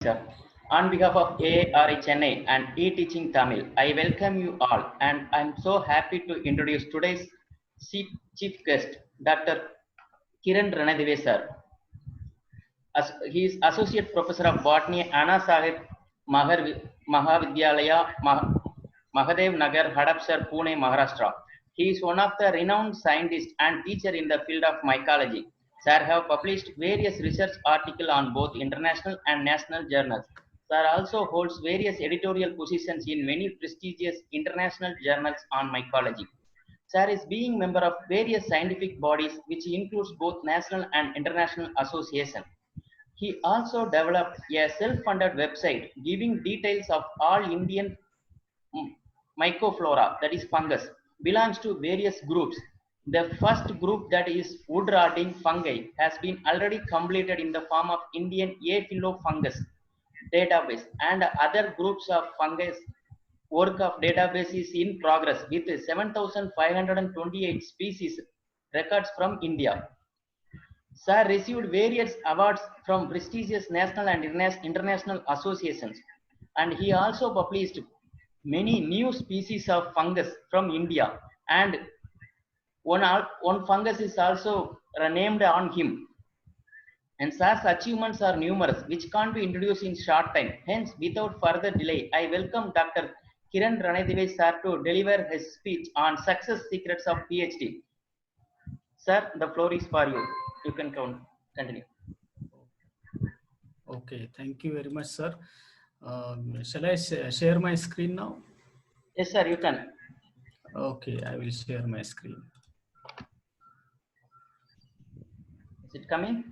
Sir. On behalf of AARI Chennai and e-teaching Tamil, I welcome you all and I'm so happy to introduce today's chief guest, Dr. Kiran Ranadive sir. He is Associate Professor of Botany, Annasaheb, Mahavidyalaya, Mahadev Nagar, Hadapsar, Pune, Maharashtra. He is one of the renowned scientists and teacher in the field of mycology. Sir have published various research articles on both international and national journals. Sir also holds various editorial positions in many prestigious international journals on mycology. Sir is being member of various scientific bodies which includes both national and international associations. He also developed a self-funded website giving details of all Indian mycoflora, that is fungus, belongs to various groups. The first group, that is wood rotting fungi, has been already completed in the form of Indian Aphilopfungus database, and other groups of fungus work of database is in progress with 7,528 species records from India. Sir received various awards from prestigious national and international associations, and he also published many new species of fungus from India, and one fungus is also named on him. And Sir's achievements are numerous, which can't be introduced in short time. Hence, without further delay, I welcome Dr. Kiran Ranadive sir to deliver his speech on success secrets of Ph.D. Sir, the floor is for you. You can continue. Okay, thank you very much, sir. Shall I share my screen now? Yes, sir, you can. Okay, I will share my screen. Is it coming?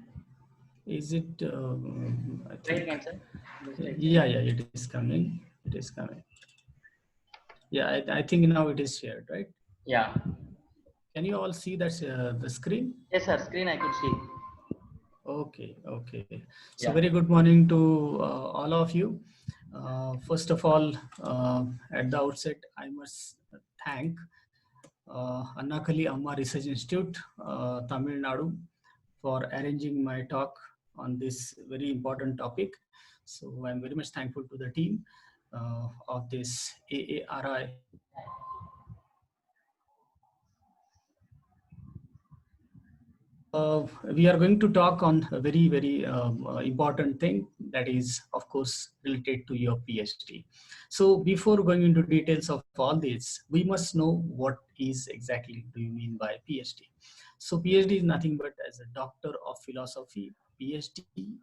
Is it? I think, right, sir. Yeah, it is coming. It is coming. Yeah, I think now it is shared, right? Yeah. Can you all see that the screen? Yes, sir. Screen I could see. Okay. So Yeah. very good morning to all of you. First of all, at the outset, I must thank Annakkili Amma Research Institute, Tamil Nadu, for arranging my talk on this very important topic. So I'm very much thankful to the team of this AARI. We are going to talk on a very, very important thing that is, of course, related to your PhD. So before going into details of all this, we must know what is exactly do you mean by PhD. So PhD is nothing but as a Doctor of Philosophy, PhD,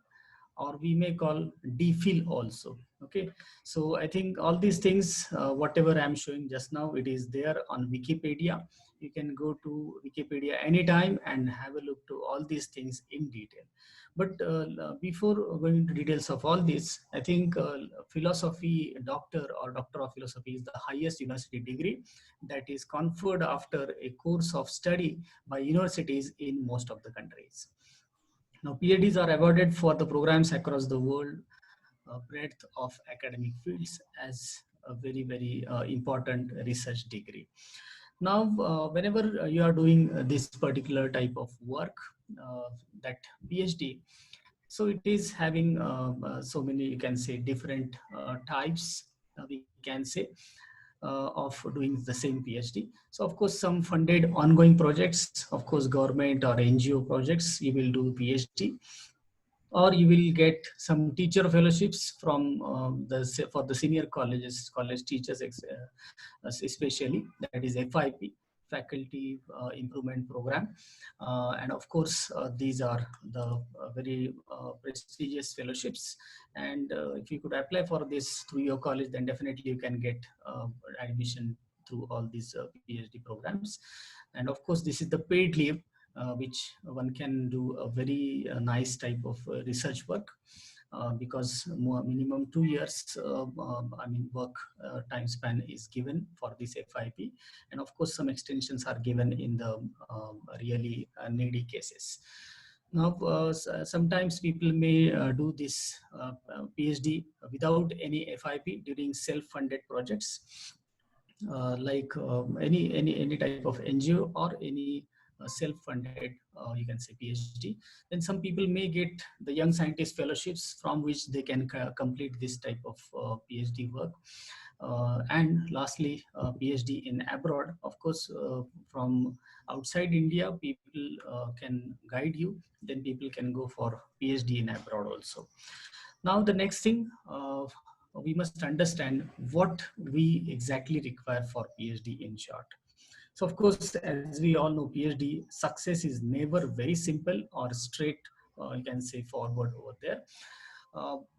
or we may call DPhil also. Okay, so I think all these things, whatever I'm showing just now, it is there on Wikipedia. You can go to Wikipedia anytime and have a look to all these things in detail. But before going into details of all this, I think philosophy doctor or Doctor of Philosophy is the highest university degree that is conferred after a course of study by universities in most of the countries. Now, PhDs are awarded for the programs across the world, breadth of academic fields as a very, very important research degree. Now, whenever you are doing this particular type of work, that PhD, so it is having so many, you can say, different types, we can say, of doing the same PhD. So of course, some funded ongoing projects, of course, government or NGO projects, you will do PhD, or you will get some teacher fellowships from for the senior colleges, college teachers, especially, that is FIP, Faculty Improvement Program. And of course, these are the very prestigious fellowships. And if you could apply for this through your college, then definitely you can get admission through all these PhD programs. And of course, this is the paid leave, which one can do a very nice type of research work, because minimum 2 years work time span is given for this FIP, and of course some extensions are given in the really needy cases. Now, sometimes people may do this PhD without any FIP during self-funded projects, like any type of NGO or any self-funded, you can say PhD. Then some people may get the Young Scientist Fellowships from which they can complete this type of PhD work. And lastly, PhD in abroad. Of course, from outside India, people can guide you. Then people can go for PhD in abroad also. Now, the next thing, we must understand what we exactly require for PhD in short. So, of course, as we all know, PhD success is never very simple or straight, you can say forward over there.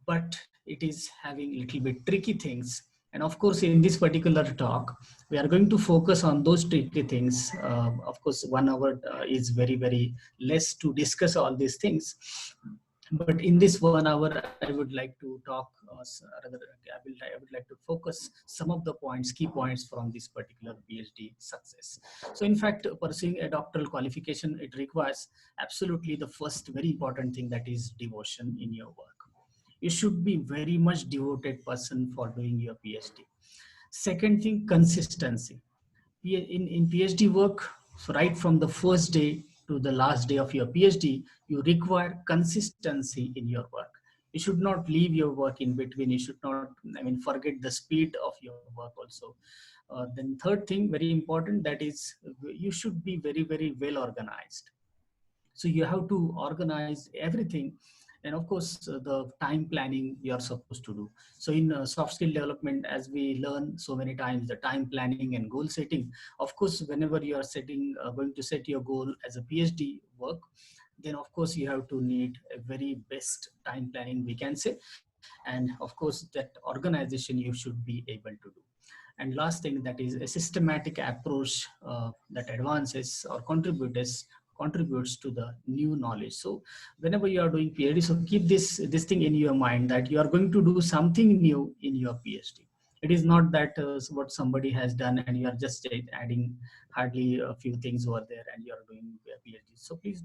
But it is having a little bit tricky things. And of course, in this particular talk, we are going to focus on those tricky things. Of course, 1 hour is very, very less to discuss all these things. But in this 1 hour, I would like to talk, I would like to focus some of the points, key points from this particular PhD success. So in fact, pursuing a doctoral qualification, it requires absolutely the first very important thing, that is devotion in your work. You should be very much devoted person for doing your PhD. Second thing, consistency. In PhD work, so right from the first day to the last day of your PhD, you require consistency in your work. You should not leave your work in between. You should not, forget the speed of your work also. Then third thing, very important, that is you should be very, very well organized. So you have to organize everything. And of course, the time planning you are supposed to do. So in soft skill development, as we learn so many times, the time planning and goal setting. Of course, whenever you are going to set your goal as a PhD work, then of course you have to need a very best time planning, we can say. And of course, that organization you should be able to do. And last thing, that is a systematic approach that advances or contributes to the new knowledge. So whenever you are doing PhD, so keep this thing in your mind, that you are going to do something new in your PhD. It is not that what somebody has done and you are just adding hardly a few things over there and you are doing a PhD. So please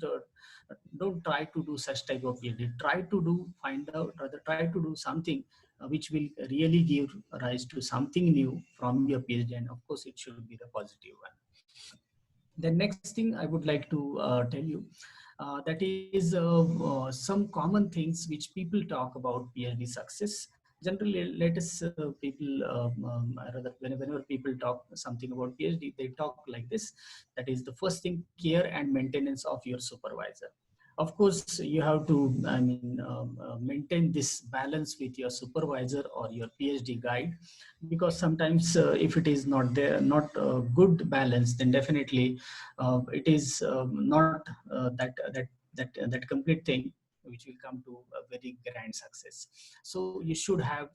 don't try to do such type of PhD. Try to do something which will really give rise to something new from your PhD, and of course it should be the positive one. The next thing I would like to tell you, that is some common things which people talk about PhD success. Generally, let us rather whenever people talk something about PhD, they talk like this. That is the first thing, care and maintenance of your supervisor. Of course, you have to maintain this balance with your supervisor or your PhD guide, because sometimes if it is not there, not a good balance, then definitely it is not that complete thing which will come to a very grand success. So you should have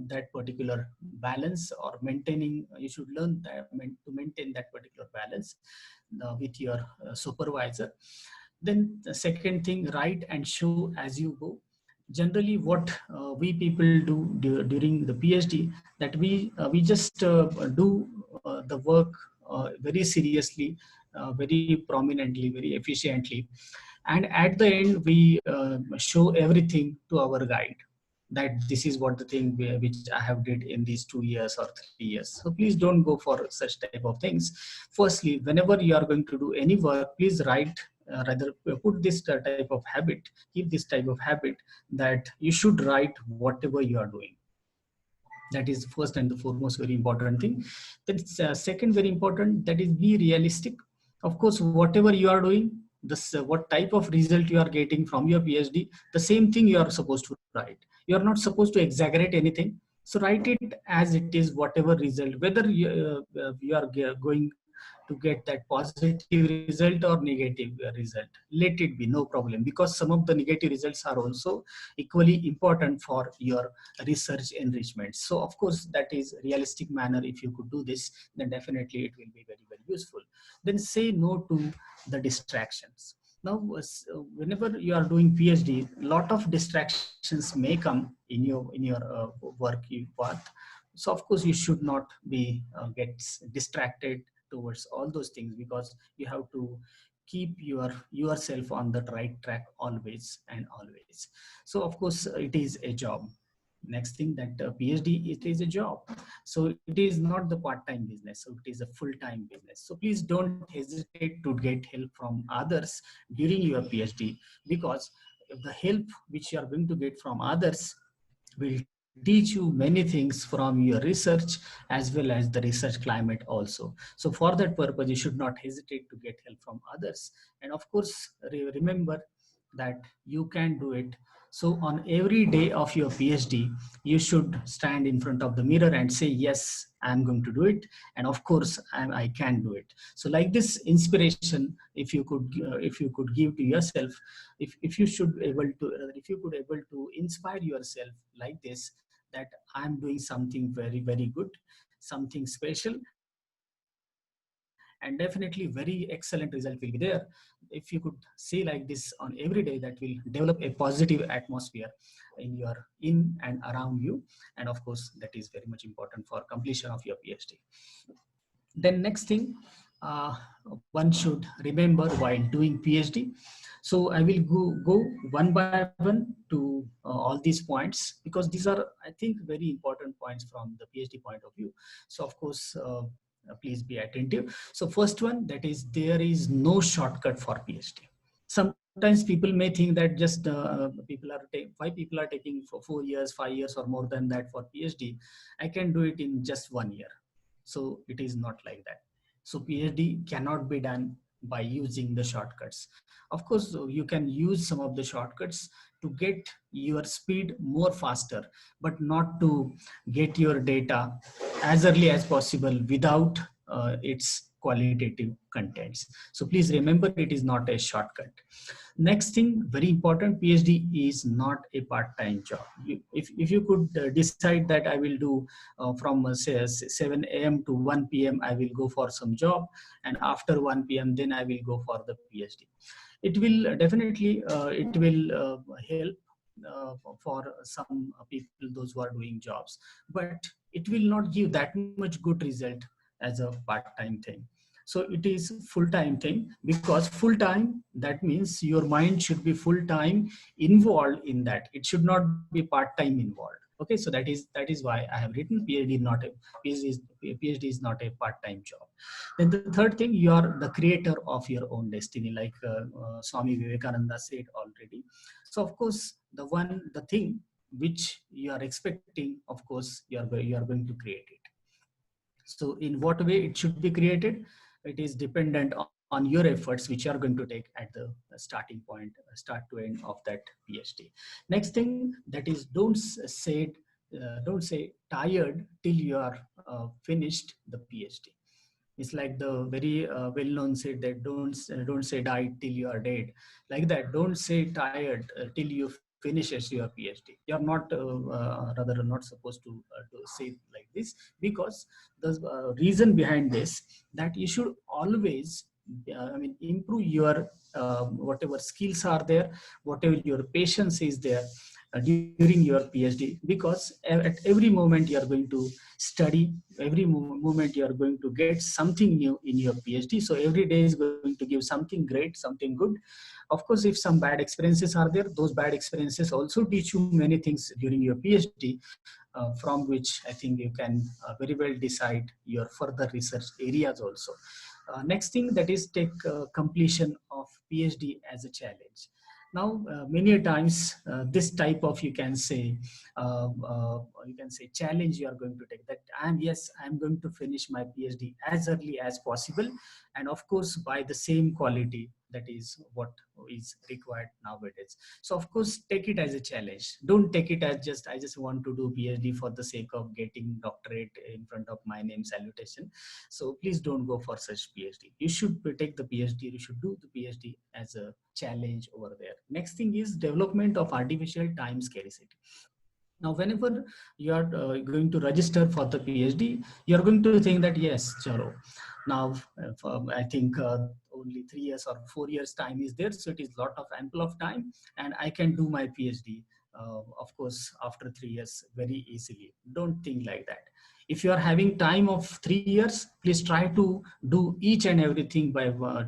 that particular balance, or you should learn to maintain that particular balance with your supervisor. Then the second thing, write and show as you go. Generally, what we people do during the PhD, that we just do the work very seriously, very prominently, very efficiently, and at the end we show everything to our guide, that this is what the thing which I have did in these 2 years or 3 years. So please don't go for such type of things. Firstly, whenever you are going to do any work, please write, rather put this type of habit, keep this type of habit, that you should write whatever you are doing. That is first and the foremost very important thing. Then second very important, that is be realistic. Of course, whatever you are doing, this what type of result you are getting from your PhD, the same thing you are supposed to write. You are not supposed to exaggerate anything. So write it as it is, whatever result, whether you are going to get that positive result or negative result, let it be, no problem, because some of the negative results are also equally important for your research enrichment. So of course, that is realistic manner. If you could do this, then definitely it will be very, very useful. Then say no to the distractions. Now, whenever you are doing PhD, a lot of distractions may come in your work path. So of course, you should not be get distracted towards all those things, because you have to keep yourself on the right track always and always. So of course, it is a job. Next thing, that PhD, it is a job. So it is not the part-time business. So it is a full-time business. So please don't hesitate to get help from others during your PhD, because the help which you are going to get from others will teach you many things from your research as well as the research climate also. So for that purpose, you should not hesitate to get help from others. And of course, remember that you can do it. So on every day of your PhD, you should stand in front of the mirror and say, yes, I'm going to do it. And of course, I can do it. So like this inspiration, if you could give to yourself, if you should able to, if you could able to inspire yourself like this, that I'm doing something very, very good, something special, and definitely very excellent result will be there. If you could say like this on every day, that will develop a positive atmosphere in your in and around you. And of course, that is very much important for completion of your PhD. Then next thing, uh, one should remember while doing PhD. So I will go one by one to all these points, because these are, I think, very important points from the PhD point of view. So of course, please be attentive. So first one, that is, there is no shortcut for PhD. Sometimes people may think that just why people are taking for 4 years, 5 years, or more than that for PhD. I can do it in just 1 year. So it is not like that. So PhD cannot be done by using the shortcuts. Of course, you can use some of the shortcuts to get your speed more faster, but not to get your data as early as possible without its qualitative contents. So please remember, it is not a shortcut. Next thing, very important, PhD is not a part-time job. If you could decide that I will do from say 7 a.m. to 1 p.m. I will go for some job, and after 1 p.m. then I will go for the PhD. It will definitely it will help for some people, those who are doing jobs, but it will not give that much good result as a part-time thing. So it is full-time thing, because full-time, that means your mind should be full-time involved in that. It should not be part-time involved. Okay, so that is why I have written PhD not a PhD is not a part-time job. Then the third thing, you are the creator of your own destiny, like Swami Vivekananda said already. So of course, the thing which you are expecting, of course, you are going to create it. So in what way it should be created? It is dependent on your efforts, which you are going to take at the starting point, start to end of that PhD. Next thing, that is, don't say tired till you are finished the PhD. It's like the very well-known said that don't say die till you are dead. Like that, don't say tired till you finishes your PhD. You're not rather not supposed to say like this, because the reason behind this, that you should always improve your whatever skills are there, whatever your patience is there during your PhD, because at every moment you are going to study, every moment you are going to get something new in your PhD. So every day is going to give something great, something good. Of course, if some bad experiences are there, those bad experiences also teach you many things during your PhD, from which I think you can very well decide your further research areas also. Next thing, that is, take completion of PhD as a challenge. Now, many times, this type of, you can say challenge you are going to take, that I'm going to finish my PhD as early as possible, and of course by the same quality. That is what is required nowadays. So of course, take it as a challenge. Don't take it as just I just want to do PhD for the sake of getting doctorate in front of my name salutation. So please don't go for such PhD. You should take the PhD. You should do the PhD as a challenge over there. Next thing is development of artificial time scarcity. Now, whenever you are going to register for the PhD, you are going to think that yes, chalo. Now, I think only 3 years or 4 years time is there, so it is lot of ample of time, and I can do my PhD, of course, after 3 years very easily. Don't think like that. If you are having time of 3 years, please try to do each and everything by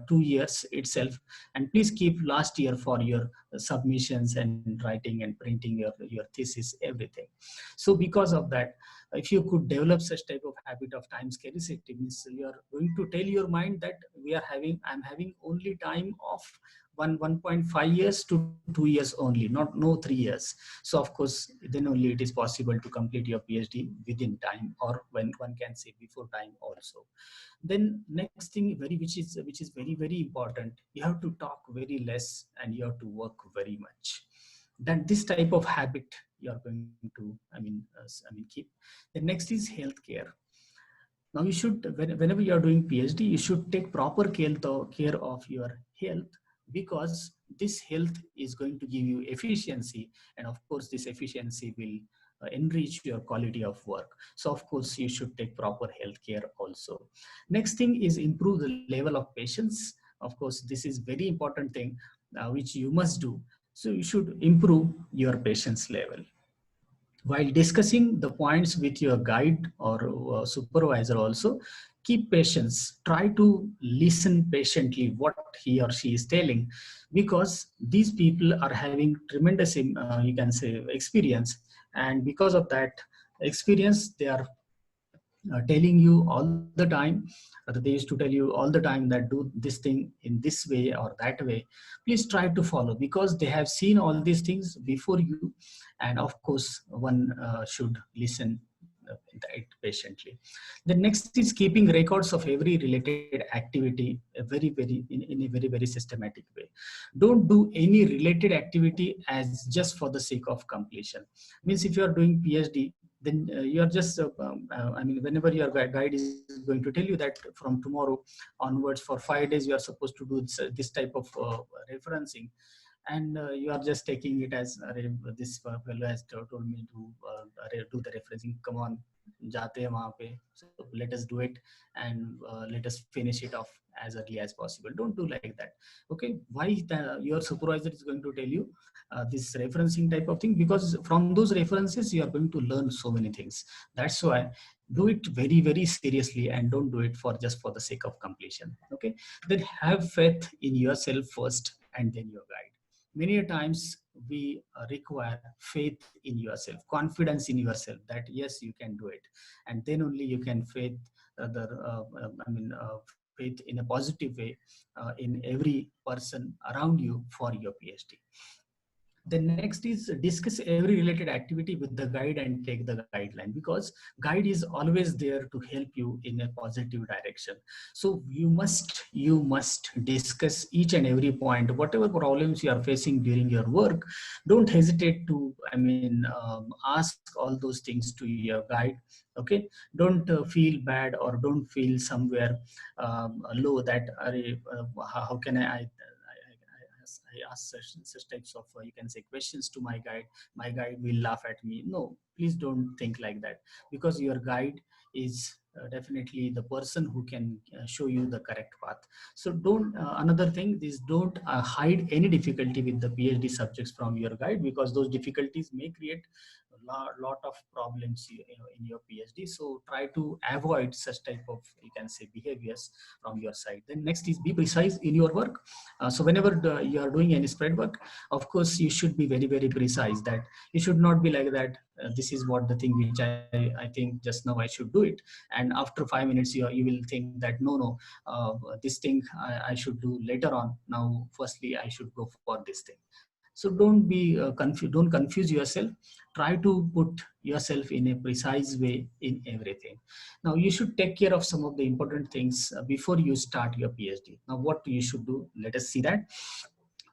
2 years itself, and please keep last year for your submissions and writing and printing your thesis, everything. So because of that, if you could develop such type of habit of time scarcity, means you are going to tell your mind that I'm having only time of 1.5 years to 2 years only, not no 3 years. So of course, then only it is possible to complete your PhD within time, or when one can say before time also. Then next thing, which is very very important, you have to talk very less and you have to work very much. That this type of habit you are going to, keep. The next is healthcare. Now you should, whenever you are doing PhD, you should take proper care of your health, because this health is going to give you efficiency, and of course this efficiency will enrich your quality of work. So of course you should take proper health care also. Next thing is improve the level of patience. Of course, this is very important thing which you must do. So you should improve your patience level. While discussing the points with your guide or supervisor also, keep patience. Try to listen patiently what he or she is telling, because these people are having tremendous, you can say, experience. And because of that experience, they are telling you all the time, they used to tell you all the time that do this thing in this way or that way. Please try to follow, because they have seen all these things before you. And of course one should listen it patiently. The next is keeping records of every related activity in a very very systematic way. Don't do any related activity as just for the sake of completion. Means if you are doing PhD, then you are just whenever your guide is going to tell you that from tomorrow onwards for 5 days you are supposed to do this type of referencing, and you are just taking it as this fellow has told me to do the referencing, come on, jate hai wahan pe, so let us do it, and let us finish it off as early as possible. Don't do like that. Okay, why your supervisor is going to tell you this referencing type of thing? Because from those references you are going to learn so many things. That's why do it very very seriously, and don't do it for just for the sake of completion. Okay, then have faith in yourself first and then your guide. Many a times we require faith in yourself, confidence in yourself that yes, you can do it, and then only you can faith faith in a positive way in every person around you for your PhD. The next is discuss every related activity with the guide and take the guideline, because guide is always there to help you in a positive direction. So you must discuss each and every point, whatever problems you are facing during your work. Don't hesitate to ask all those things to your guide. Okay, don't feel bad or don't feel somewhere low that how can I ask such types of you can say questions to my guide. My guide will laugh at me. No, please don't think like that, because your guide is definitely the person who can show you the correct path. So don't another thing is don't hide any difficulty with the PhD subjects from your guide, because those difficulties may create a lot of problems in your PhD. So try to avoid such type of you can say behaviors from your side. Then next is be precise in your work. So whenever you are doing any spread work, of course you should be very very precise. That you should not be like that this is what the thing which I think just now I should do it, and after 5 minutes you will think that no, this thing I should do later on. Now firstly I should go for this thing. So don't be confused, don't confuse yourself. Try to put yourself in a precise way in everything. Now you should take care of some of the important things before you start your PhD. Now what you should do, let us see that.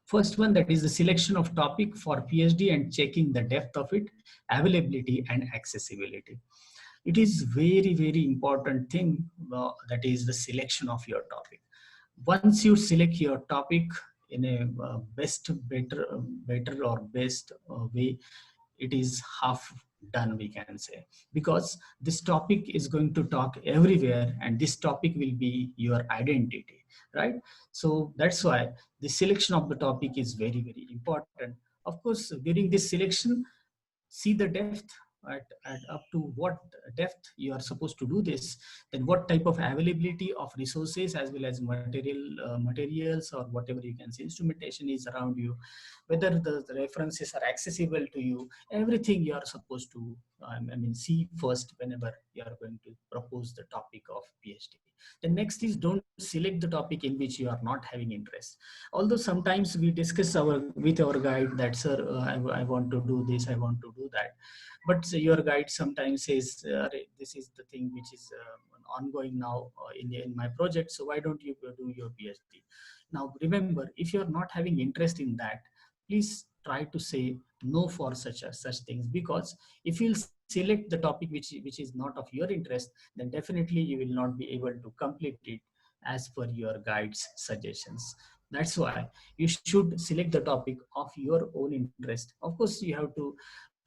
First one, that is the selection of topic for PhD and checking the depth of it, availability and accessibility. It is very very important thing, that is the selection of your topic. Once you select your topic in a better or best way, it is half done, we can say, because this topic is going to talk everywhere and this topic will be your identity, right? So that's why the selection of the topic is very very important. Of course, during this selection, see the depth, at up to what depth you are supposed to do this, then what type of availability of resources as well as materials or whatever you can say instrumentation is around you, whether the references are accessible to you, everything you are supposed to see first whenever you are going to propose the topic of PhD. The next is, don't select the topic in which you are not having interest. Although sometimes we discuss with our guide that, sir, I want to do this, I want to do that, but your guide sometimes says, this is the thing which is ongoing now in my project, so why don't you do your PhD? Now remember, if you are not having interest in that, please try to say no for such things, because if you'll select the topic which is not of your interest, then definitely you will not be able to complete it as per your guide's suggestions. That's why you should select the topic of your own interest. Of course, you have to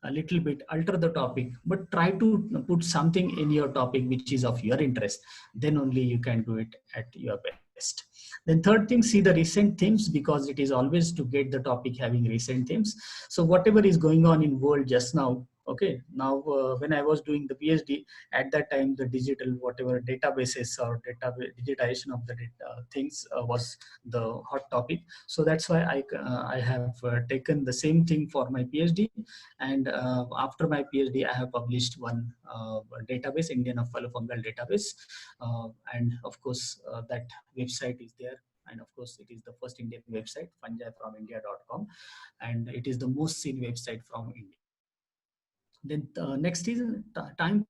a little bit alter the topic, but try to put something in your topic which is of your interest. Then only you can do it at your best. Then third thing, see the recent themes, because it is always to get the topic having recent themes. So whatever is going on in world just now, okay, now when I was doing the PhD, at that time the digital whatever databases or digitization of the data things was the hot topic. So that's why I have taken the same thing for my PhD, and after my PhD I have published one database, Indian fungal database, and of course that website is there, and of course it is the first Indian website, fungifromindia.com, and it is the most seen website from India. Then next is time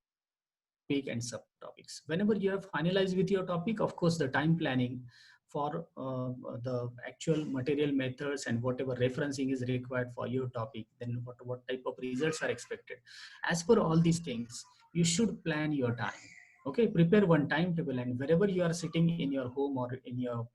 topic and subtopics. Whenever you have finalized with your topic, of course the time planning for the actual material methods and whatever referencing is required for your topic, then what type of results are expected. As per all these things, you should plan your time. Okay, prepare one timetable, and wherever you are sitting in your home or in your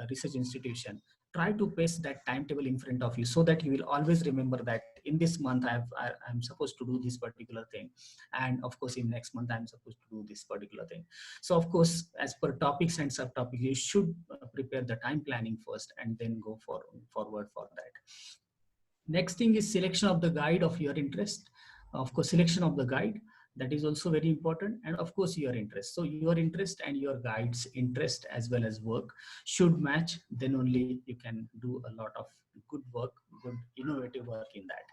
research institution, try to paste that timetable in front of you, so that you will always remember that in this month I'm supposed to do this particular thing, and of course in next month I'm supposed to do this particular thing. So of course, as per topics and subtopics, you should prepare the time planning first and then go forward for that. Next thing is selection of the guide of your interest. Of course, selection of the guide, that is also very important, and of course your interest. So your interest and your guide's interest as well as work should match. Then only you can do a lot of good work, good innovative work in that.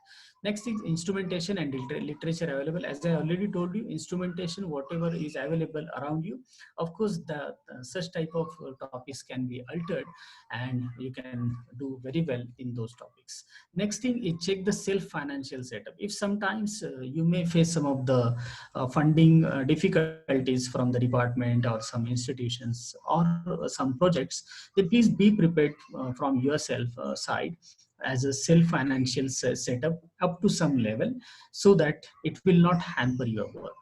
Next is instrumentation and literature available. As I already told you, instrumentation, whatever is available around you, of course the such type of topics can be altered, and you can do very well in those topics. Next thing is check the self-financial setup. If sometimes you may face some of the funding difficulties from the department or some institutions or some projects, then please be prepared from yourself side as a self-financial setup up to some level, so that it will not hamper your work.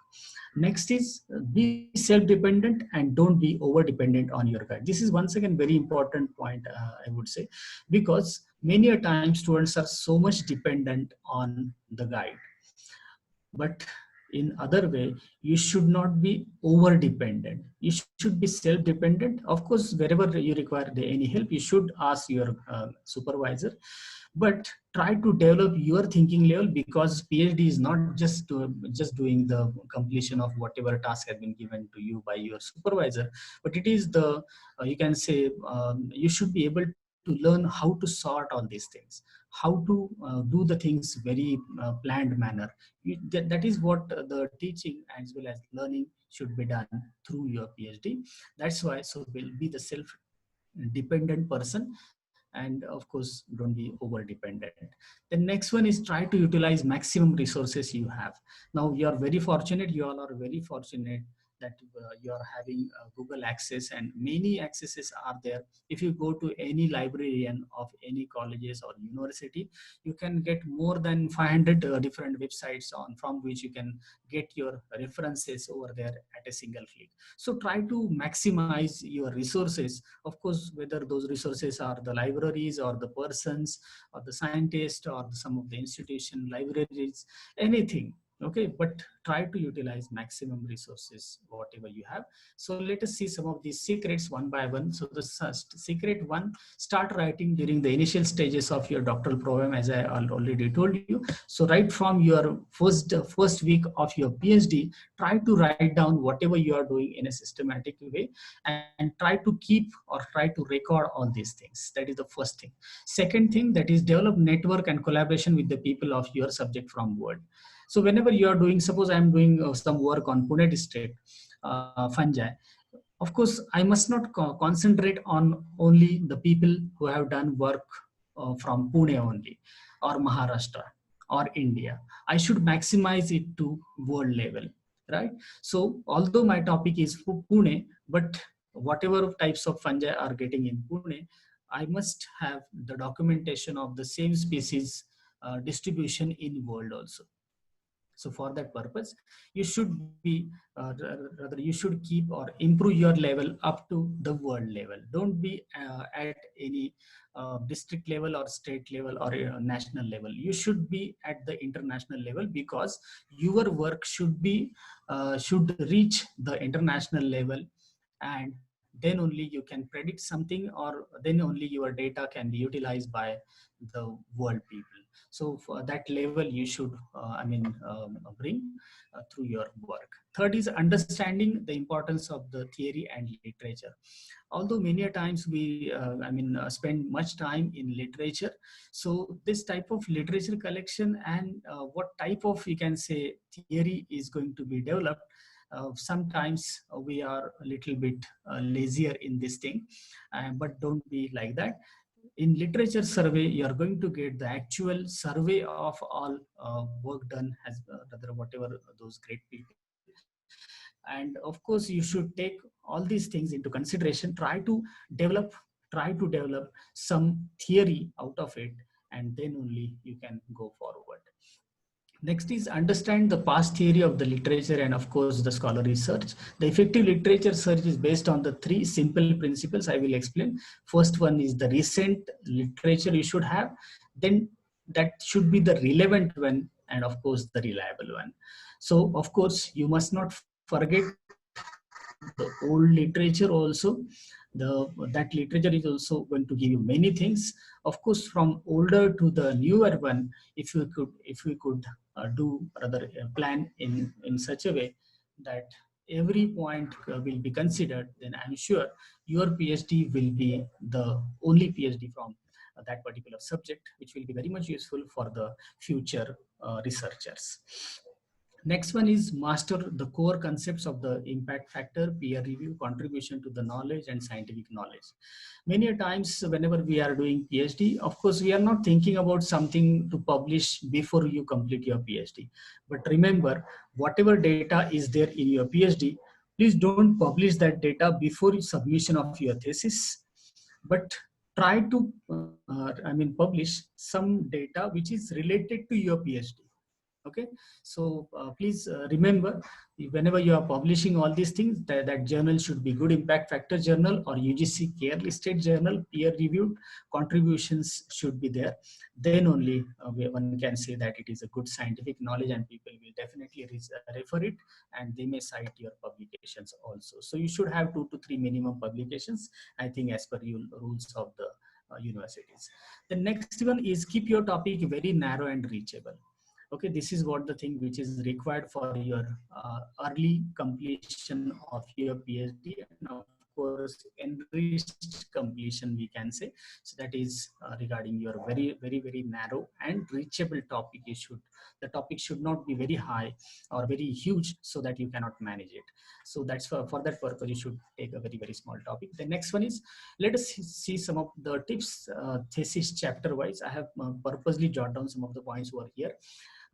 Next is be self-dependent and don't be over-dependent on your guide. This is once again very important point, I would say, because many a time students are so much dependent on the guide. But in other way, you should not be over-dependent. You should be self-dependent. Of course, wherever you require any help, you should ask your supervisor, but try to develop your thinking level, because PhD is not just doing the completion of whatever task has been given to you by your supervisor, but it is the you can say you should be able to learn how to sort all these things, how to do the things very planned manner. That is what the teaching as well as learning should be done through your PhD. That's why, so will be the self dependent person, and of course don't be over dependent. The next one is try to utilize maximum resources you have. Now you are very fortunate, you all are very fortunate that you are having Google access, and many accesses are there. If you go to any librarian of any colleges or university, you can get more than 500 different websites on from which you can get your references over there at a single click. So try to maximize your resources. Of course, whether those resources are the libraries or the persons or the scientists or some of the institution libraries, anything. Okay, but try to utilize maximum resources whatever you have. So let us see some of these secrets one by one. So the secret one, start writing during the initial stages of your doctoral program, as I already told you. So right from your first week of your PhD, try to write down whatever you are doing in a systematic way, and try to keep or try to record all these things. That is the first thing. Second thing, that is develop network and collaboration with the people of your subject from world. So whenever you are doing, suppose I am doing some work on Pune district fungi, of course I must not concentrate on only the people who have done work from Pune only, or Maharashtra, or India. I should maximize it to world level, right? So although my topic is for Pune, but whatever types of fungi are getting in Pune, I must have the documentation of the same species distribution in world also. So for that purpose, you should be rather you should keep or improve your level up to the world level. Don't be at any district level or state level or national level. You should be at the international level, because your work should reach the international level, and then only you can predict something, or then only your data can be utilized by the world people. So for that level you should bring through your work. Third is understanding the importance of the theory and literature. Although many a times we spend much time in literature, so this type of literature collection and what type of, we can say, theory is going to be developed, sometimes we are a little bit lazier in this thing, but don't be like that. In literature survey, you are going to get the actual survey of all work done as rather whatever those great people. And of course you should take all these things into consideration. Try to develop some theory out of it, and then only you can go forward. Next is understand the past theory of the literature and of course the scholar research. The effective literature search is based on the three simple principles I will explain. First one is the recent literature you should have, then that should be the relevant one, and of course the reliable one. So of course you must not forget the old literature also. That literature is also going to give you many things. Of course, from older to the newer one, if we could do rather plan in such a way that every point will be considered, then I'm sure your PhD will be the only PhD from that particular subject, which will be very much useful for the future researchers. Next one is master the core concepts of the impact factor, peer review, contribution to the knowledge, and scientific knowledge. Many a times whenever we are doing PhD, of course, we are not thinking about something to publish before you complete your PhD. But remember, whatever data is there in your PhD, please don't publish that data before submission of your thesis, but try to publish some data which is related to your PhD. Okay, so please remember, whenever you are publishing all these things, that journal should be good impact factor journal or UGC care listed journal, peer reviewed, contributions should be there. Then only one can say that it is a good scientific knowledge, and people will definitely refer it, and they may cite your publications also. So you should have 2 to 3 minimum publications, I think, as per rules of the universities. The next one is keep your topic very narrow and reachable. Okay, this is what the thing which is required for your early completion of your PhD, and of course enriched completion, we can say. So that is regarding your very narrow and reachable topic. The topic should not be very high or very huge so that you cannot manage it. So that's for that purpose you should take a very small topic. The next one is, let us see some of the tips thesis chapter wise. I have purposely jotted down some of the points over here.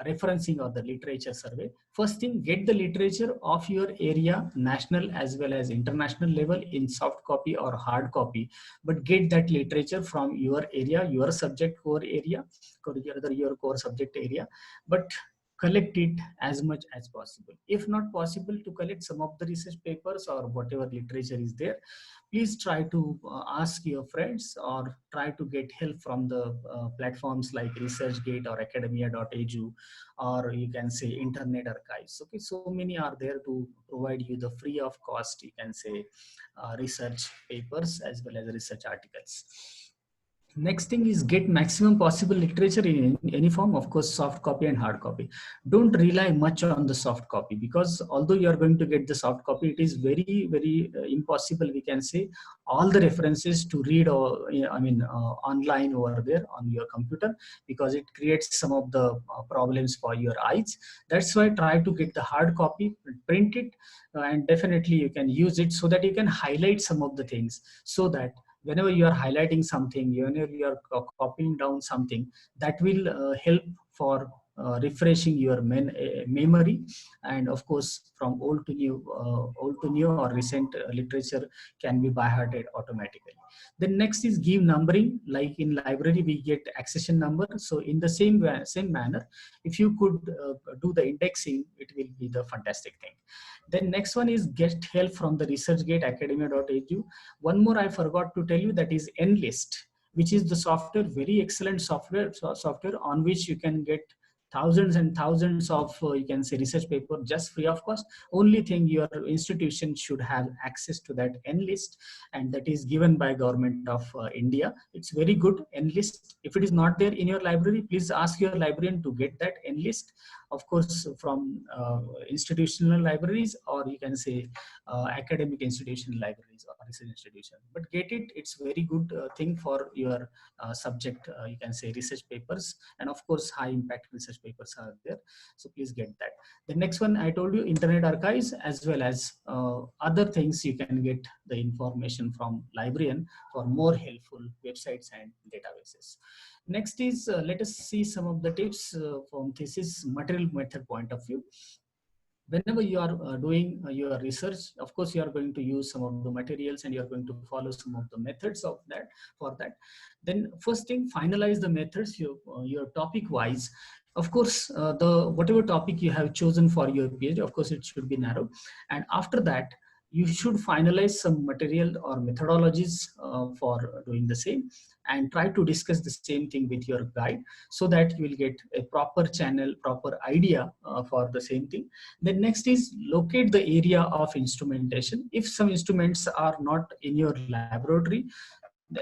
Referencing or the literature survey. First thing, get the literature of your area, national as well as international level, in soft copy or hard copy, but get that literature from your area, your subject core area, your core subject area. But collect it as much as possible. If not possible to collect some of the research papers or whatever literature is there, please try to ask your friends or try to get help from the platforms like ResearchGate or academia.edu, or you can say Internet Archives. Okay, so many are there to provide you the free of cost, you can say, research papers as well as research articles. Next thing is get maximum possible literature in any form, of course, soft copy and hard copy. Don't rely much on the soft copy, because although you are going to get the soft copy, it is very impossible, we can say, all the references to read or online over there on your computer, because it creates some of the problems for your eyes. That's why try to get the hard copy, print it, and definitely you can use it so that you can highlight some of the things, so that whenever you are highlighting something, whenever you are copying down something, that will help for refreshing your memory. And of course, from old to new or recent literature can be by hearted automatically. Then next is give numbering. Like in library we get accession number, so in the same manner, if you could do the indexing, it will be the fantastic thing. Then next one is get help from the ResearchGate, academia.edu. One more I forgot to tell you, that is Enlist, which is the software, very excellent software on which you can get thousands and thousands of you can say research paper just free of cost. Only thing, your institution should have access to that Enlist, and that is given by government of India. It's very good Enlist. If it is not there in your library, please ask your librarian to get that Enlist, of course, from institutional libraries, or you can say academic institutional libraries or research institution. But get it, it's very good thing for your subject, you can say research papers, and of course high impact research papers are there, so please get that. The next one I told you, Internet Archives, as well as other things you can get the information from librarian for more helpful websites and databases. Next is let us see some of the tips from thesis material method point of view. Whenever you are doing your research, of course you are going to use some of the materials and you are going to follow some of the methods of that. For that, then first thing, finalize the methods, your topic wise. Of course, the whatever topic you have chosen for your PhD, of course it should be narrow, and after that you should finalize some material or methodologies for doing the same, and try to discuss the same thing with your guide, so that you will get a proper channel, proper idea for the same thing. Then next is locate the area of instrumentation. If some instruments are not in your laboratory,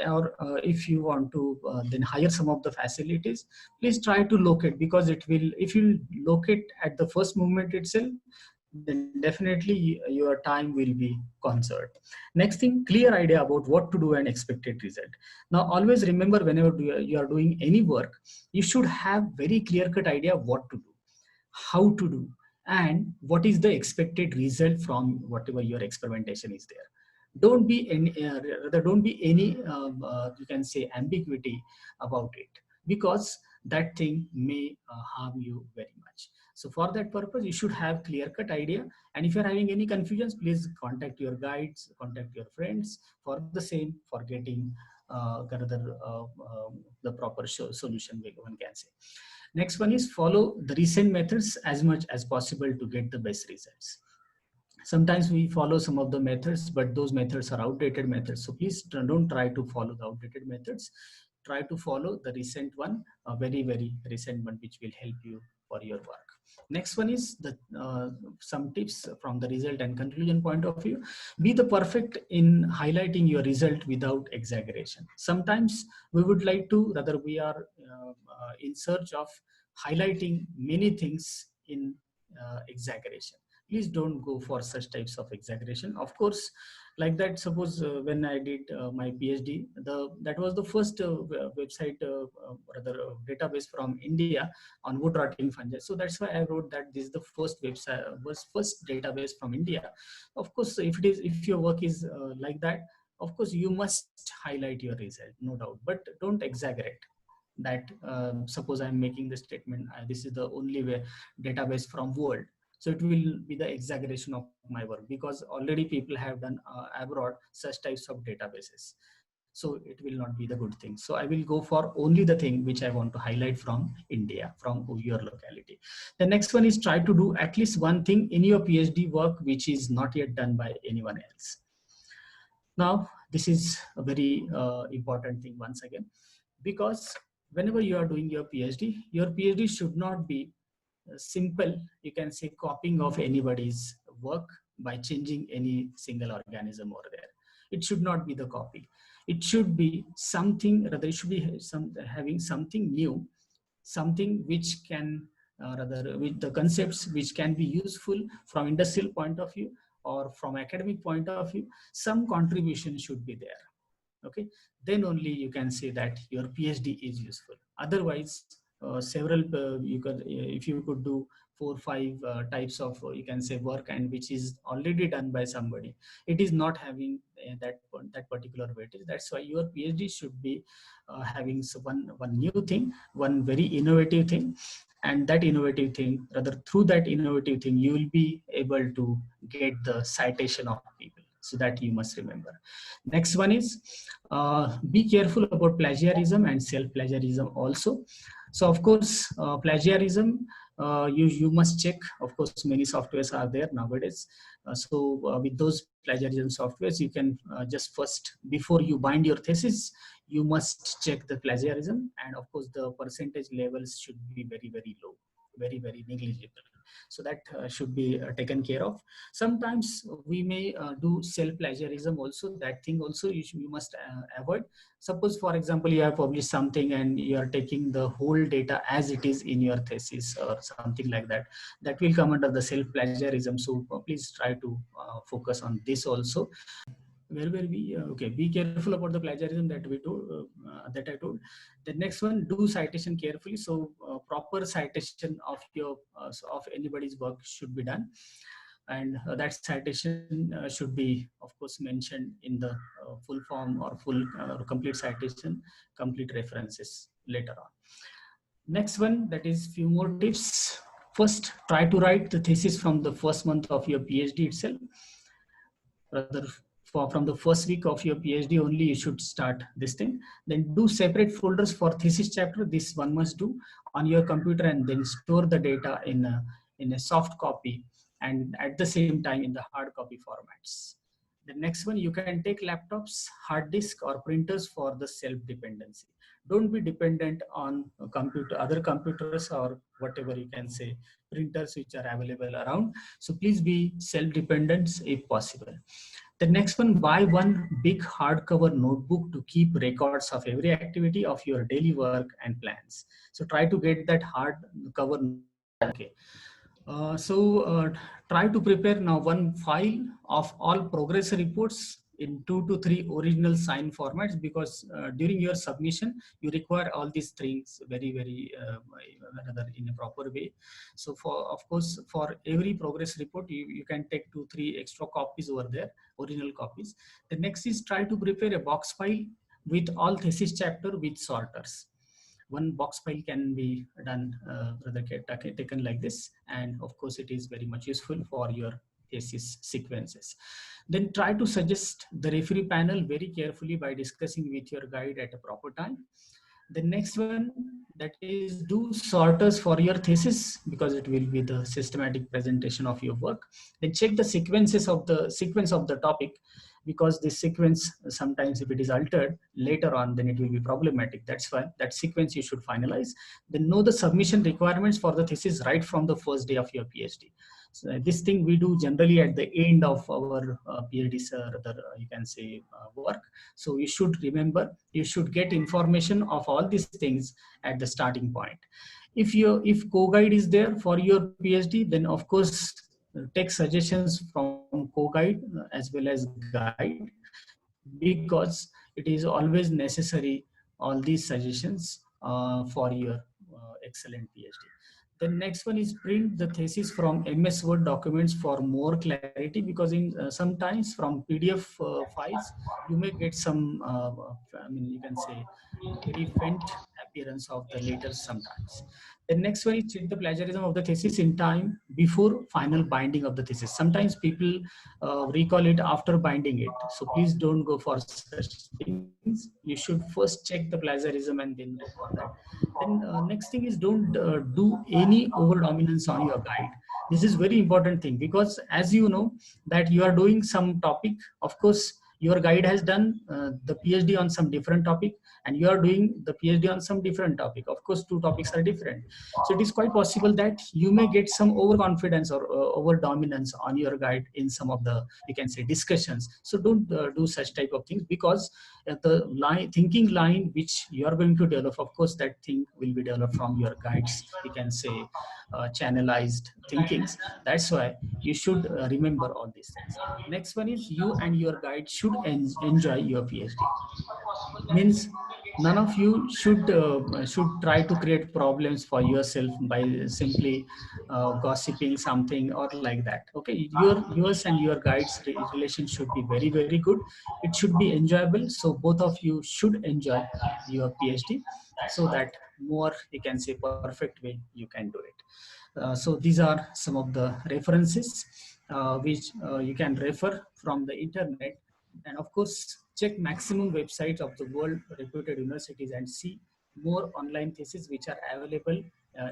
or if you want to then hire some of the facilities, please try to locate, because it will, if you locate at the first moment itself, then definitely your time will be conserved. Next thing, clear idea about what to do and expected result. Now always remember, whenever you are doing any work, you should have very clear cut idea what to do, how to do, and what is the expected result from whatever your experimentation is there. Don't be any rather don't be any you can say ambiguity about it, because that thing may harm you very much. So for that purpose, you should have clear cut idea, and if you're having any confusions, please contact your guides, contact your friends for the same, for getting the proper solution, one can say. Next one is follow the recent methods as much as possible to get the best results. Sometimes we follow some of the methods, but those methods are outdated methods. So please don't try to follow the outdated methods. Try to follow the recent one, a very recent one, which will help you for your work. Next one is the some tips from the result and conclusion point of view. Be the perfect in highlighting your result without exaggeration. Sometimes we would like to, rather we are in search of highlighting many things in exaggeration. Please don't go for such types of exaggeration. Of course, like that, suppose when I did my PhD, that was the first website, rather database from India on wood rotting fungi. So that's why I wrote that this is the first website, first database from India. Of course, if your work is like that, of course you must highlight your result, no doubt, but don't exaggerate. That suppose I'm making the statement, this is the only way database from world, so it will be the exaggeration of my work, because already people have done abroad such types of databases. so it will not be the good thing. So I will go for only the thing which I want to highlight from India, from your locality. The next one is try to do at least one thing in your PhD work which is not yet done by anyone else. Now, this is a very important thing once again, because whenever you are doing your PhD should not be simple, you can say, copying of anybody's work by changing any single organism over there. It should not be the copy. It should be something, rather it should be having something new, something which can, rather with the concepts which can be useful from industrial point of view or from academic point of view. Some contribution should be there. Okay, then only you can say that your PhD is useful. Otherwise, several you could, if you could do 4-5 types of you can say work, and which is already done by somebody, it is not having that particular weightage. That's why your PhD should be having one new thing, one very innovative thing, and that innovative thing, rather through that innovative thing, you will be able to get the citation of people. So that you must remember. Next one is be careful about plagiarism and self-plagiarism also. So of course, plagiarism, you must check. Of course, many softwares are there nowadays. With those plagiarism softwares, you can just first, before you bind your thesis, you must check the plagiarism, and of course the percentage levels should be very, very low, very, very negligible. So that should be taken care of. Sometimes we may do self-plagiarism also. That thing also you must avoid. Suppose, for example, you have published something and you are taking the whole data as it is in your thesis or something like that. That will come under the self-plagiarism. So please try to focus on this also. Where were we? Okay, be careful about the plagiarism that we do, that I told. The next one, do citation carefully. So proper citation of your of anybody's work should be done, and that citation should be, of course, mentioned in the full form or full complete citation, complete references later on. Next one, that is few more tips. First, try to write the thesis from the first month of your PhD itself. Rather, from the first week of your PhD only, you should start this thing. Then do separate folders for thesis chapter. This one must do on your computer, and then store the data in a soft copy, and at the same time in the hard copy formats. The next one, you can take laptops, hard disk, or printers for the self-dependency. Don't be dependent on other computers or whatever you can say printers which are available around. So please be self-dependent if possible. The next one, buy one big hardcover notebook to keep records of every activity of your daily work and plans. So try to get that hardcover. Okay. Try to prepare now one file of all progress reports in 2 to 3 original sign formats, because during your submission you require all these things very, very rather in a proper way. So of course for every progress report you can take 2-3 extra copies over there, original copies. The next is try to prepare a box file with all thesis chapter with sorters. One box file can be done, rather taken like this, and of course it is very much useful for your thesis sequences. Then try to suggest the referee panel very carefully by discussing with your guide at a proper time. The next one, that is do sorters for your thesis, because it will be the systematic presentation of your work. Then check the sequence of the topic, because this sequence sometimes if it is altered later on, then it will be problematic. That's why that sequence you should finalize. Then know the submission requirements for the thesis right from the first day of your PhD. So this thing we do generally at the end of our PhD, you can say work. So you should remember, you should get information of all these things at the starting point. If co-guide is there for your PhD, then of course take suggestions from co-guide as well as guide, because it is always necessary, all these suggestions for your excellent PhD. The next one is print the thesis from MS Word documents for more clarity, because in sometimes from PDF files you may get some, you can say very faint appearance of the letters sometimes. The next one is check the plagiarism of the thesis in time before final binding of the thesis. Sometimes people recall it after binding it. So please don't go for such things. You should first check the plagiarism and then go for that. Then next thing is don't do any over dominance on your guide. This is very important thing, because as you know that you are doing some topic, of course your guide has done the PhD on some different topic, and you are doing the PhD on some different topic. Of course, two topics are different. So it is quite possible that you may get some overconfidence or over dominance on your guide in some of the, you can say, discussions. So don't do such type of things, because the thinking line which you are going to develop, of course, that thing will be developed from your guides, you can say, channelized thinkings. That's why you should remember all these things. Next one is you and your guide should enjoy your PhD. Means none of you should try to create problems for yourself by simply gossiping something or like that. Okay, yours and your guides relation should be very, very good. It should be enjoyable, so both of you should enjoy your PhD, so that more, you can say, perfect way you can do it. So these are some of the references which you can refer from the internet. And of course, check maximum websites of the world reputed universities and see more online theses which are available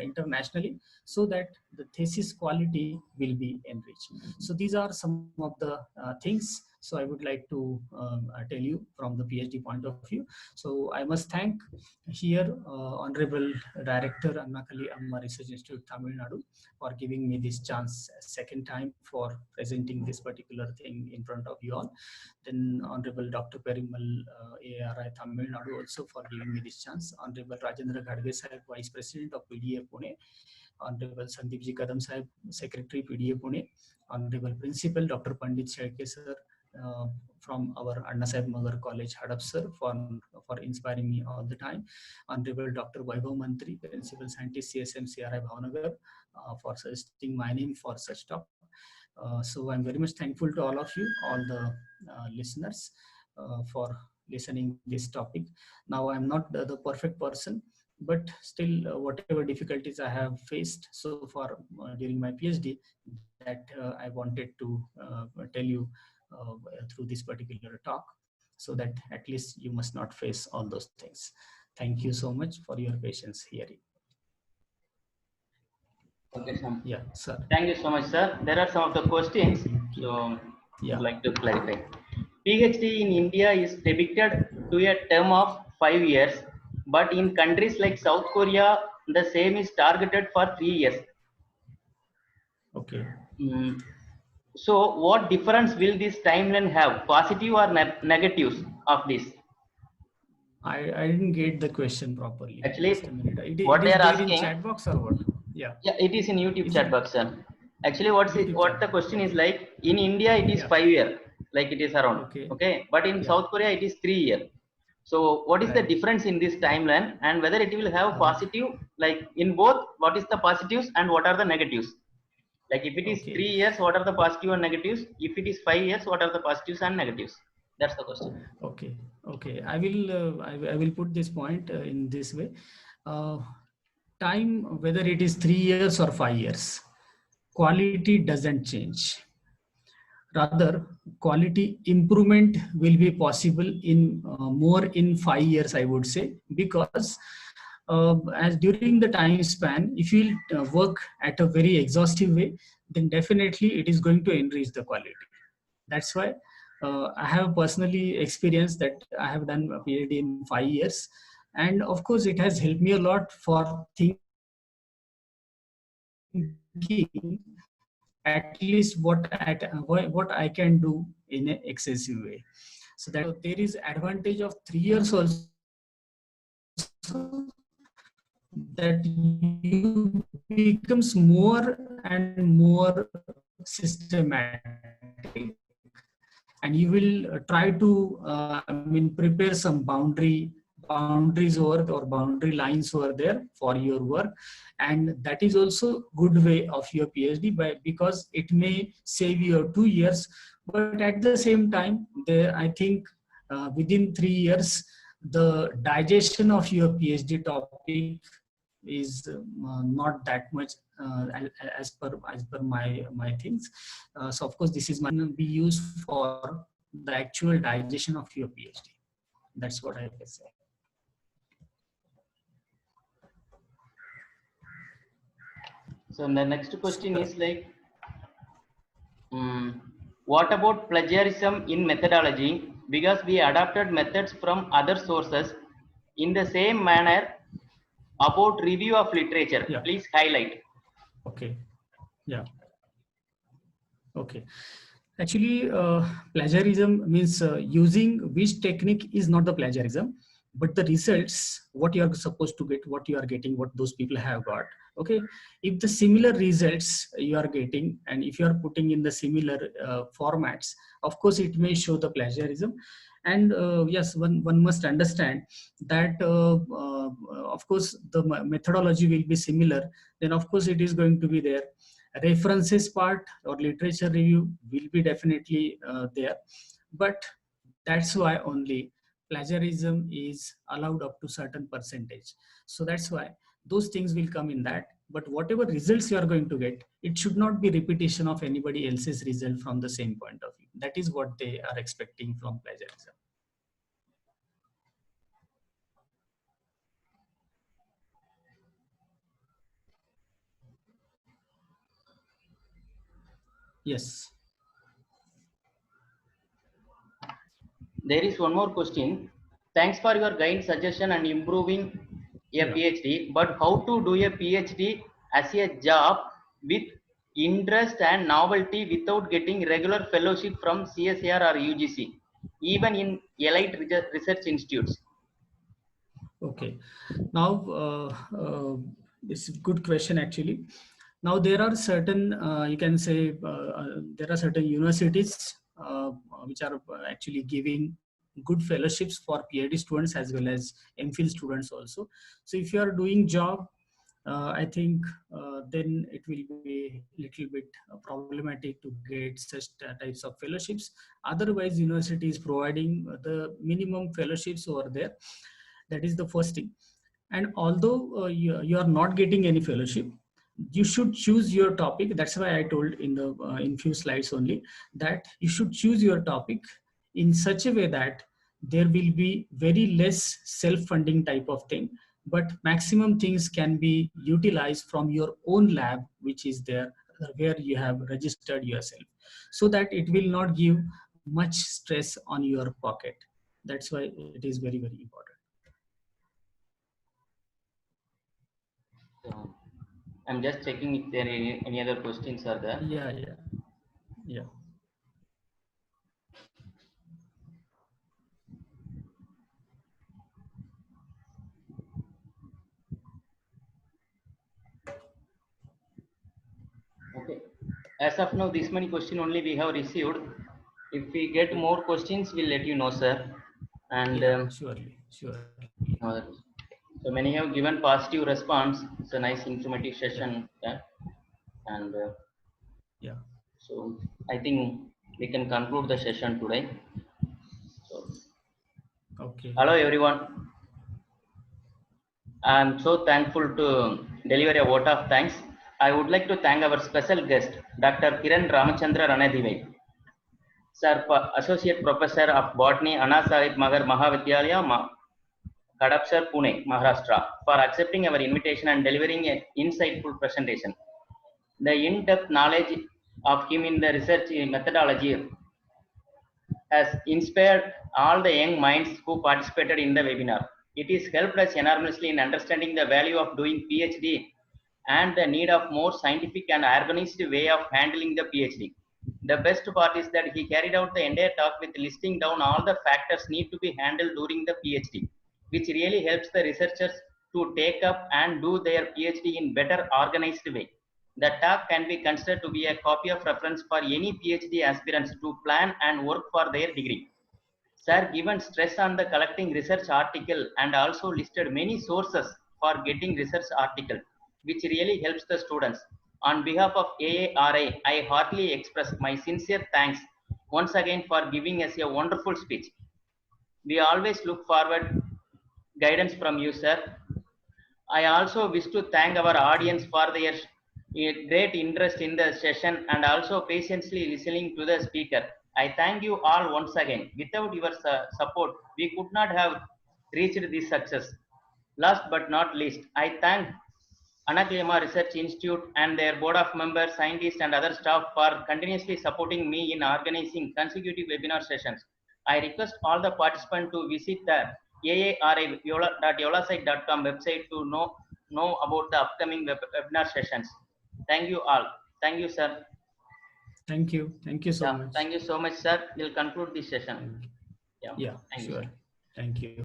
internationally, so that the thesis quality will be enriched. So these are some of the things. So I would like to tell you from the PhD point of view. So I must thank here Honorable Director Annakkili Amma Research Institute, Tamil Nadu, for giving me this chance a second time for presenting this particular thing in front of you all. Then Honorable Dr. Perimal, AARI Tamil Nadu, also for giving me this chance. Honorable Rajendra Gadge Sahib, Vice President of PDA Pune. Honorable Sandeepji Kadam Sahib, Secretary PDA Pune. Honorable Principal Dr. Pandit Shelke Sir, from our Annasaheb Magar College, Hadapsar, for inspiring me all the time. Honorable Dr. Vaibhav Mantri, Principal Scientist, CSM CRI Bhavnagar, for suggesting my name for such talk. So I'm very much thankful to all of you, all the listeners, for listening this topic. Now I'm not the perfect person, but still whatever difficulties I have faced so far during my PhD, that I wanted to tell you through this particular talk, so that at least you must not face all those things. Thank you so much for your patience hearing. Okay, sir. Yeah, sir. Thank you so much, sir. There are some of the questions, so yeah, I'd like to clarify. PhD in India is depicted to a term of 5 years, but in countries like South Korea, the same is targeted for 3 years. Okay. So what difference will this timeline have, positive or negatives of this? I didn't get the question properly. Actually, just a minute. what It they is are there asking, in chat box or what? Yeah, it is in YouTube chat box, sir. Actually, what the question is like, in India it is 5 year, like it is around, okay, but in South Korea it is 3 year. So what is the difference in this timeline, and whether it will have positive, like in both, what is the positives and what are the negatives? Like if it is 3 years, what are the positive and negatives? If it is 5 years, what are the positives and negatives? That's the question. Okay. I will put this point in this way. Time, whether it is 3 years or 5 years, quality doesn't change. Rather, quality improvement will be possible in more in 5 years, I would say, because as during the time span, if you work at a very exhaustive way, then definitely it is going to enrich the quality. That's why I have personally experienced that I have done a PhD in 5 years, and of course it has helped me a lot for thinking at least what I can do in an excessive way. So that there is advantage of 3 years also, that you becomes more and more systematic, and you will try to prepare some boundaries over or boundary lines over there for your work, and that is also good way of your PhD, because it may save you 2 years, but at the same time, I think within 3 years the digestion of your PhD topic is not that much as per my things. So of course this is be used for the actual digestion of your PhD. That's what I can say. So the next question is like, what about plagiarism in methodology? Because we adapted methods from other sources in the same manner. About review of literature, Yeah. please highlight. Okay. Yeah. Okay. Actually, plagiarism means using which technique is not the plagiarism, but the results, what you are supposed to get, what you are getting, what those people have got. Okay. If the similar results you are getting, and if you are putting in the similar formats, of course, it may show the plagiarism. And yes, one must understand that, of course, the methodology will be similar. Then, of course, it is going to be there. References part or literature review will be definitely there, but that's why only plagiarism is allowed up to certain percentage. So that's why those things will come in that. But whatever results you are going to get, it should not be repetition of anybody else's result from the same point of view. That is what they are expecting from plagiarism. Yes. There is one more question. Thanks for your kind suggestion and improving a PhD, but how to do a PhD as a job with interest and novelty without getting regular fellowship from CSIR or UGC, even in elite research institutes? Okay. Now, this is a good question actually. Now there are certain, you can say, there are certain universities which are actually giving good fellowships for PhD students as well as MPhil students also. So if you are doing job, I think then it will be a little bit problematic to get such types of fellowships. Otherwise, university is providing the minimum fellowships over there. That is the first thing. And although you are not getting any fellowship, you should choose your topic. That's why I told in the in few slides only that you should choose your topic in such a way that there will be very less self-funding type of thing, but maximum things can be utilized from your own lab, which is there where you have registered yourself, so that it will not give much stress on your pocket. That's why it is very, very important. So, I'm just checking if there are any other questions are there. Yeah. Okay. As of now, this many questions only we have received. If we get more questions, we'll let you know, sir. And Yeah, surely. uh, so many have given positive response. It's a nice informative session. Yeah. And Yeah. so I think we can conclude the session today. So, Okay. hello everyone. I'm so thankful to deliver a vote of thanks. I would like to thank our special guest, Dr. Kiran Ranadive, Sir, Associate Professor of Botany, Annasaheb Magar Mahavidyalaya, Hadapsar, Pune, Maharashtra, for accepting our invitation and delivering an insightful presentation. The in-depth knowledge of him in the research methodology has inspired all the young minds who participated in the webinar. It has helped us enormously in understanding the value of doing PhD and the need of more scientific and organized way of handling the PhD. The best part is that he carried out the entire talk with listing down all the factors need to be handled during the PhD, which really helps the researchers to take up and do their PhD in better organized way. The talk can be considered to be a copy of reference for any PhD aspirants to plan and work for their degree. Sir given stress on the collecting research article and also listed many sources for getting research article, which really helps the students. On behalf of AARI, I heartily express my sincere thanks once again for giving us a wonderful speech. We always look forward guidance from you, sir. I also wish to thank our audience for their great interest in the session and also patiently listening to the speaker. I thank you all once again. Without your support, we could not have reached this success. Last but not least, I thank Annakkili Amma Research Institute and their board of members, scientists, and other staff for continuously supporting me in organizing consecutive webinar sessions. I request all the participants to visit the aari.yolasite.com website to know about the upcoming webinar sessions. Thank you all. Thank you, sir. Thank you. Thank you so much. Thank you so much, sir. We'll conclude this session. Yeah, Thank sure. you, sir. Thank you.